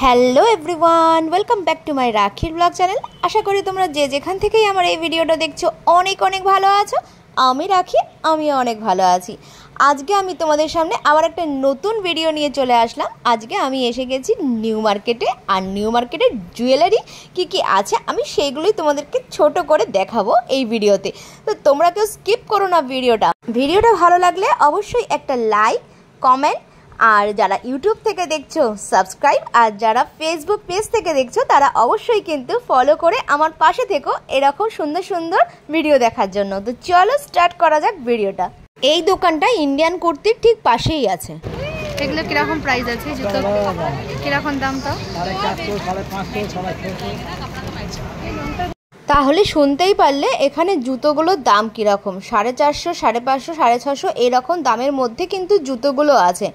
Hello everyone, welcome back to my রাখির blog channel. আশা করি তোমরা যে যেখান থেকেই আমার এই ভিডিওটা দেখছো অনেক অনেক ভালো আছো। আমি রাখি, আমিও অনেক ভালো আছি। আজকে আমি তোমাদের সামনে আবার একটা নতুন ভিডিও নিয়ে চলে আসলাম। আজকে আমি এসে গেছি নিউ মার্কেটে, আর নিউ মার্কেটের জুয়েলারি কি আছে আমি সেইগুলোই তোমাদেরকে ছোট করে দেখাবো এই ভিডিওতে। তো তোমরা কেউ স্কিপ করো না ভিডিওটা ভালো লাগলে অবশ্যই একটা লাইক, কমেন্ট, আর যারা ইউটিউব থেকে দেখছো সাবস্ক্রাইব, আর যারা ফেসবুক পেজ থেকে দেখছো তারা অবশ্যই কিন্তু ফলো করে আমার পাশে থেকো এরকম সুন্দর সুন্দর ভিডিও দেখার জন্য। তো চলো স্টার্ট করা যাক ভিডিওটা। এই দোকানটা ইন্ডিয়ান কুর্তির ঠিক পাশেই আছে। এগুলো কিরকম প্রাইস আছে? জুতো কিরকম দাম? তো তাহলে শুনতেই পারলে এখানে জুতোগুলোর দাম কীরকম। 450, 550, 650 এরকম দামের মধ্যে কিন্তু জুতোগুলো আছে।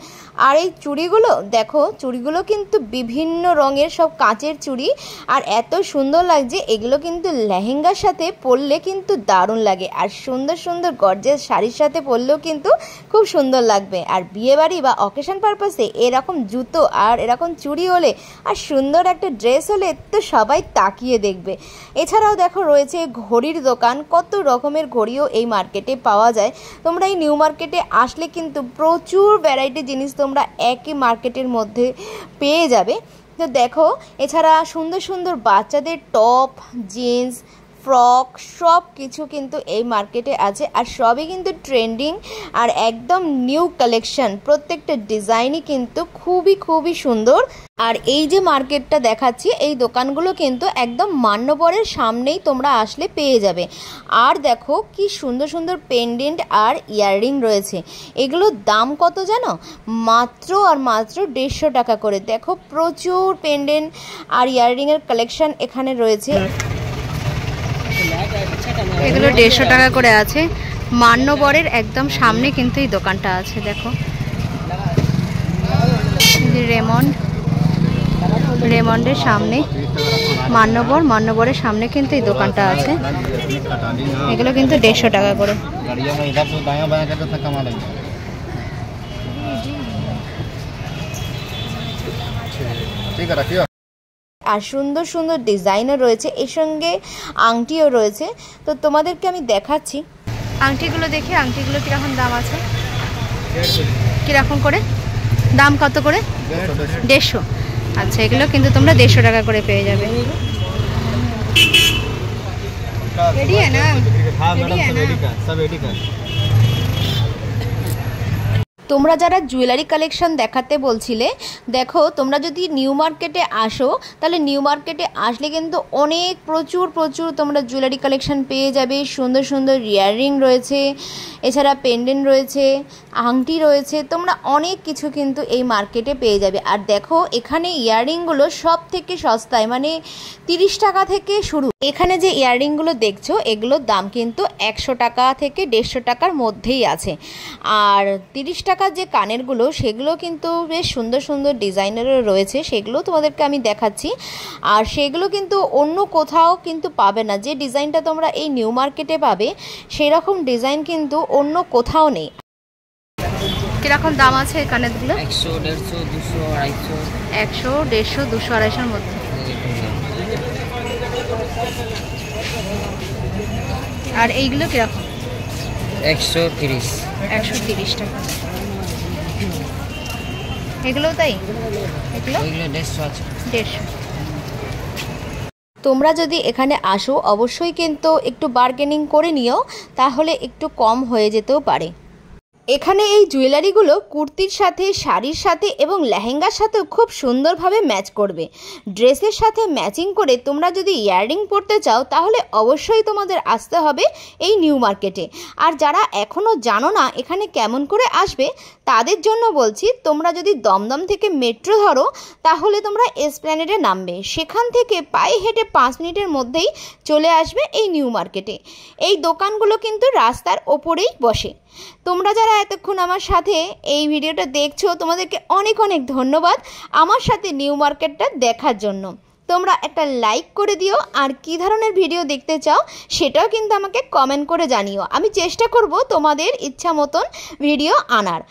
আর এই চুড়িগুলো দেখো, চুড়িগুলো কিন্তু বিভিন্ন রঙের সব কাঁচের চুড়ি, আর এত সুন্দর লাগছে। এগুলো কিন্তু লেহেঙ্গার সাথে পরলে কিন্তু দারুণ লাগে, আর সুন্দর সুন্দর গর্জিয়াস শাড়ির সাথে পরলেও কিন্তু খুব সুন্দর লাগবে। আর বিয়েবাড়ি বা অকেশন পারপাসে এরকম জুতো আর এরকম চুড়ি হলে আর সুন্দর একটা ড্রেস হলে তো সবাই তাকিয়ে দেখবে। এছাড়াও দেখো রয়েছে ঘড়ির দোকান, কত রকমের ঘড়িও এই মার্কেটে পাওয়া যায়। তোমরা এই নিউ মার্কেটে আসলে কিন্তু প্রচুর ভ্যারাইটি জিনিস তোমরা একই মার্কেটের মধ্যে পেয়ে যাবে। তো দেখো এছাড়া সুন্দর সুন্দর বাচ্চাদের টপ, জিন্স, ফ্রক সব কিছু কিন্তু এই মার্কেটে আছে, আর সবই কিন্তু ট্রেন্ডিং আর একদম নিউ কালেকশন। প্রত্যেকটা ডিজাইনই কিন্তু খুবই সুন্দর। আর এই যে মার্কেটটা দেখাচ্ছি, এই দোকানগুলো কিন্তু একদম মান্যবরের সামনেই তোমরা আসলে পেয়ে যাবে। আর দেখো কি সুন্দর সুন্দর পেন্ডেন্ট আর ইয়াররিং রয়েছে। এগুলোর দাম কত জানো? মাত্র 150 টাকা করে। দেখো প্রচুর পেন্ডেন্ট আর ইয়াররিংয়ের কালেকশন এখানে রয়েছে। এগুলো 150 টাকা করে আছে। মান্যবরের একদম সামনে কিন্তু এই দোকানটা আছে। দেখো রেমন্ডের সামনে মান্যবরের সামনে কিন্তু এই দোকানটা আছে। এগুলো কিন্তু 150 টাকা করে। আর সুন্দর সুন্দর ডিজাইনও রয়েছে, এর সঙ্গে আংটিও রয়েছে। তো তোমাদেরকে আমি দেখাচ্ছি আংটিগুলো। দেখি আংটিগুলো কীরকম দাম আছে, কীরকম করে দাম, কত করে? 150। আচ্ছা, এগুলো কিন্তু তোমরা 150 টাকা করে পেয়ে যাবে। তোমরা যারা জুয়েলারি কালেকশন দেখাতে বলছিলে, দেখো তোমরা যদি নিউ মার্কেটে আসো তাহলে নিউ মার্কেটে আসলে কিন্তু প্রচুর তোমরা জুয়েলারি কালেকশন পেয়ে যাবে। সুন্দর সুন্দর ইয়াররিং রয়েছে, এছাড়া পেন্ডেন্ট রয়েছে, আংটি রয়েছে, তোমরা অনেক কিছু কিন্তু এই মার্কেটে পেয়ে যাবে। আর দেখো এখানে ইয়াররিংগুলো সব থেকে সস্তায়, মানে 30 টাকা থেকে শুরু। এখানে যে ইয়াররিংগুলো দেখছো এগুলোর দাম কিন্তু 100 টাকা থেকে 150 টাকার মধ্যেই আছে। আর 30 টাকার যে কানেরগুলো সেগুলো কিন্তু বেশ সুন্দর সুন্দর ডিজাইনেরও রয়েছে, সেগুলো তোমাদেরকে আমি দেখাচ্ছি। আর সেগুলো কিন্তু অন্য কোথাও কিন্তু পাবে না। যে ডিজাইনটা তোমরা এই নিউ মার্কেটে পাবে সেই রকম ডিজাইন কিন্তু অন্য কোথাও নেই। কিরকম দাম আছে এই কানেরগুলো? 100, 150, 200, 250। 100, 150, 200, 250-এর মধ্যে। আর এইগুলো কিরকম? 130 টাকা। এগুলোও তাই? এগুলো 150 আছে। 150। তোমরা যদি এখানে আসো অবশ্যই কিন্তু একটু বার্গেনিং করে নিও, তাহলে একটু কম হয়ে যেতেও পারে। এখানে এই জুয়েলারিগুলো কুর্তির সাথে, শাড়ির সাথে এবং লেহেঙ্গার সাথেও খুব সুন্দরভাবে ম্যাচ করবে। ড্রেসের সাথে ম্যাচিং করে তোমরা যদি ইয়াররিং পরতে চাও তাহলে অবশ্যই তোমাদের আসতে হবে এই নিউ মার্কেটে। আর যারা এখনও জানো না এখানে কেমন করে আসবে তাদের জন্য বলছি, তোমরা যদি দমদম থেকে মেট্রো ধরো তাহলে তোমরা এসপ্ল্যানেডে নামবে, সেখান থেকে পায়ে হেঁটে 5 মিনিটের মধ্যেই চলে আসবে এই নিউ মার্কেটে। এই দোকানগুলো কিন্তু রাস্তার ওপরেই বসে। তোমরা যারা এতক্ষণ আমার সাথে এই ভিডিওটা দেখছো তোমাদেরকে অনেক ধন্যবাদ আমার সাথে নিউ মার্কেটটা দেখার জন্য। তোমরা একটা লাইক করে দিও, আর কী ধরনের ভিডিও দেখতে চাও সেটাও কিন্তু আমাকে কমেন্ট করে জানিও। আমি চেষ্টা করব তোমাদের ইচ্ছা মতন ভিডিও আনার।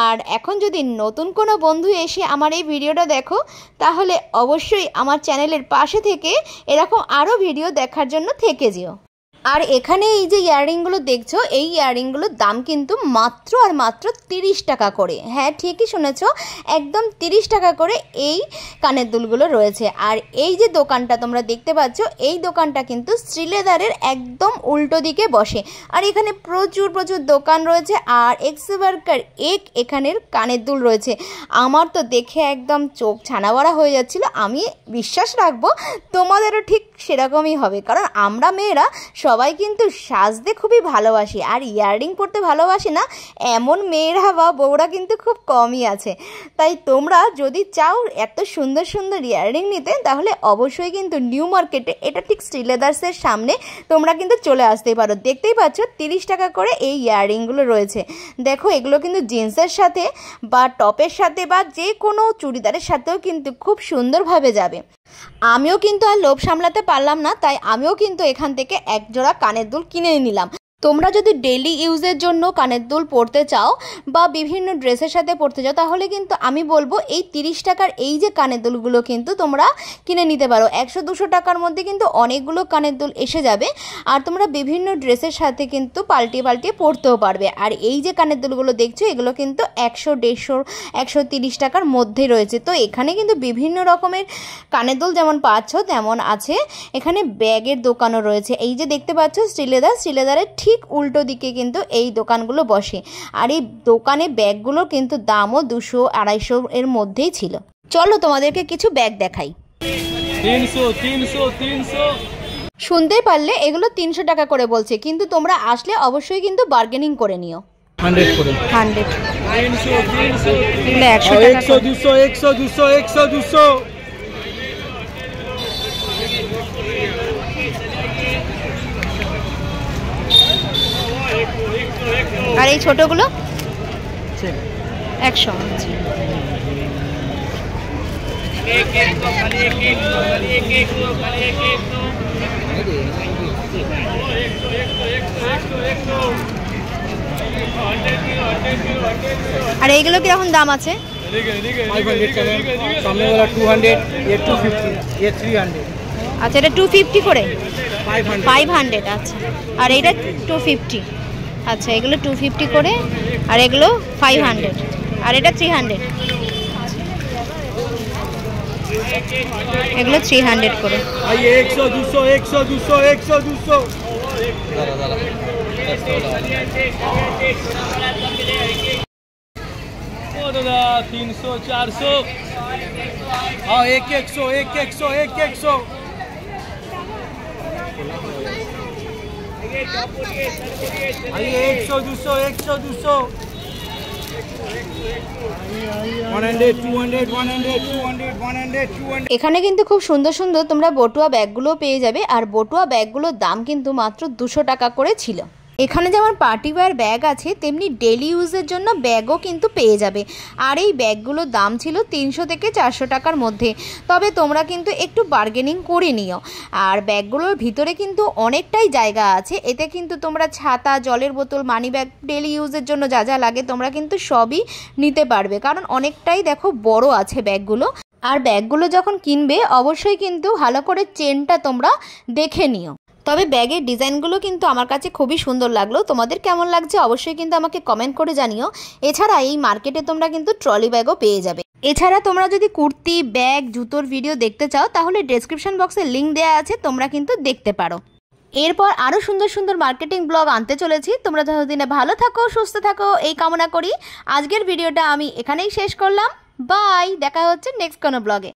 আর এখন যদি নতুন কোনো বন্ধু এসে আমার এই ভিডিওটা দেখো, তাহলে অবশ্যই আমার চ্যানেলের পাশে থেকে এরকম আরও ভিডিও দেখার জন্য থেকে যেও। আর এখানে এই যে ইয়াররিংগুলো দেখছো, এই ইয়াররিংগুলোর দাম কিন্তু মাত্র আর মাত্র 30 টাকা করে। হ্যাঁ, ঠিকই শুনেছো, একদম 30 টাকা করে এই কানের দুলগুলো রয়েছে। আর এই যে দোকানটা তোমরা দেখতে পাচ্ছ, এই দোকানটা কিন্তু শ্রীলেদারের একদম উল্টো দিকে বসে। আর এখানে প্রচুর দোকান রয়েছে, আর এক্সবার্কার এখানের কানের দুল রয়েছে। আমার তো দেখে একদম চোখ ছানাবড়া হয়ে যাচ্ছিল। আমি বিশ্বাস রাখবো তোমাদেরও ঠিক সেরকমই হবে, কারণ আমরা মেয়েরা সবাই কিন্তু সাজতে খুবই ভালোবাসি, আর ইয়াররিং পরতে ভালোবাসি না এমন মেয়েরা বা বউরা কিন্তু খুব কমই আছে। তাই তোমরা যদি চাও এত সুন্দর ইয়াররিং নিতে, তাহলে অবশ্যই কিন্তু নিউ মার্কেটে, এটা ঠিক শ্রীলেদার্সের সামনে তোমরা কিন্তু চলে আসতেই পারো। দেখতেই পাচ্ছ 30 টাকা করে এই ইয়াররিংগুলো রয়েছে। দেখো, এগুলো কিন্তু জিন্সের সাথে বা টপের সাথে বা যে কোনো চুড়িদারের সাথেও কিন্তু খুব সুন্দরভাবে যাবে। আমিও কিন্তু আর লোভ সামলাতে পারলাম না, তাই আমিও কিন্তু এখান থেকে এক জোড়া কানের দুল কিনে নিলাম। তোমরা যদি ডেইলি ইউজের জন্য কানের দুল পরতে চাও বা বিভিন্ন ড্রেসের সাথে পরতে চাও, তাহলে কিন্তু আমি বলবো এই 30 টাকার এই যে কানের দুলগুলো কিন্তু তোমরা কিনে নিতে পারো। 100-200 টাকার মধ্যে কিন্তু অনেকগুলো কানের দুল এসে যাবে, আর তোমরা বিভিন্ন ড্রেসের সাথে কিন্তু পাল্টিয়ে পরতেও পারবে। আর এই যে কানের দুলগুলো দেখছো, এগুলো কিন্তু 100-150-130 টাকার মধ্যে রয়েছে। তো এখানে কিন্তু বিভিন্ন রকমের কানের দুল যেমন পাচ্ছ, তেমন আছে এখানে ব্যাগের দোকানও রয়েছে। এই যে দেখতে পাচ্ছ শ্রীলেদারের ঠিক উল্টো দিকে কিন্তু এই দোকানগুলো বসে। আর এই দোকানে ব্যাগগুলোর কিন্তু দামও 200-250 এর মধ্যেই ছিল। চলো তোমাদেরকে কিছু ব্যাগ দেখাই। 300 শুনতেই পারলে এগুলো 300 টাকা করে বলছে, কিন্তু তোমরা আসলে অবশ্যই কিন্তু বার্গেনিং করে নিও। 100 করে 100 300 এগুলো 100 টাকা 100 200 আর এই ছোটগুলো 100। আর এইগুলো কিরকম দাম আছে? 500 सामने वाला 200, ये 250, ये 300। আচ্ছা, এটা 250 করে 500 500। আচ্ছা, আর এইটা 250। আচ্ছা, এগুলো 250 করে, আর এগুলো 500, আর এটা 300। এগুলো 300 করে। आइए 100 200 100 200 100 200 ओ दादा 300 400। हाँ, 100 100 100। आइए 100 200 100 200 100 200 100 200 100 200। এখানে কিন্তু খুব সুন্দর তোমরা বটুয়া ব্যাগগুলো পেয়ে যাবে, আর বটুয়া ব্যাগগুলোর দাম কিন্তু মাত্র 200 টাকা করে ছিল। এখানে যেমন পার্টি ওয়্যার ব্যাগ আছে, তেমনি ডেলি ইউজের জন্য ব্যাগও কিন্তু পেয়ে যাবে। আর এই ব্যাগগুলোর দাম ছিল 300 থেকে 400 টাকার মধ্যে। তবে তোমরা কিন্তু একটু বার্গেনিং করে নিও। আর ব্যাগগুলোর ভিতরে কিন্তু অনেকটাই জায়গা আছে, এতে কিন্তু তোমরা ছাতা, জলের বোতল, মানি ব্যাগ, ডেলি ইউজের জন্য যা লাগে তোমরা কিন্তু সবই নিতে পারবে, কারণ অনেকটাই দেখো বড় আছে ব্যাগগুলো। আর ব্যাগগুলো যখন কিনবে অবশ্যই কিন্তু ভালো করে চেনটা তোমরা দেখে নিও। তবে ব্যাগের ডিজাইনগুলো কিন্তু আমার কাছে খুবই সুন্দর লাগলো। তোমাদের কেমন লাগছে অবশ্যই কিন্তু আমাকে কমেন্ট করে জানিও। এছাড়া এই মার্কেটে তোমরা কিন্তু ট্রলি ব্যাগও পেয়ে যাবে। এছাড়া তোমরা যদি কুর্তি, ব্যাগ, জুতোর ভিডিও দেখতে চাও, তাহলে ডেসক্রিপশন বক্সে লিঙ্ক দেওয়া আছে, তোমরা কিন্তু দেখতে পারো। এরপর আরও সুন্দর মার্কেটিং ব্লগ আনতে চলেছি। তোমরা ততদিনে ভালো থাকো, সুস্থ থাকো, এই কামনা করি। আজকের ভিডিওটা আমি এখানেই শেষ করলাম। বাই, দেখা হচ্ছে নেক্সট কোনো ব্লগে।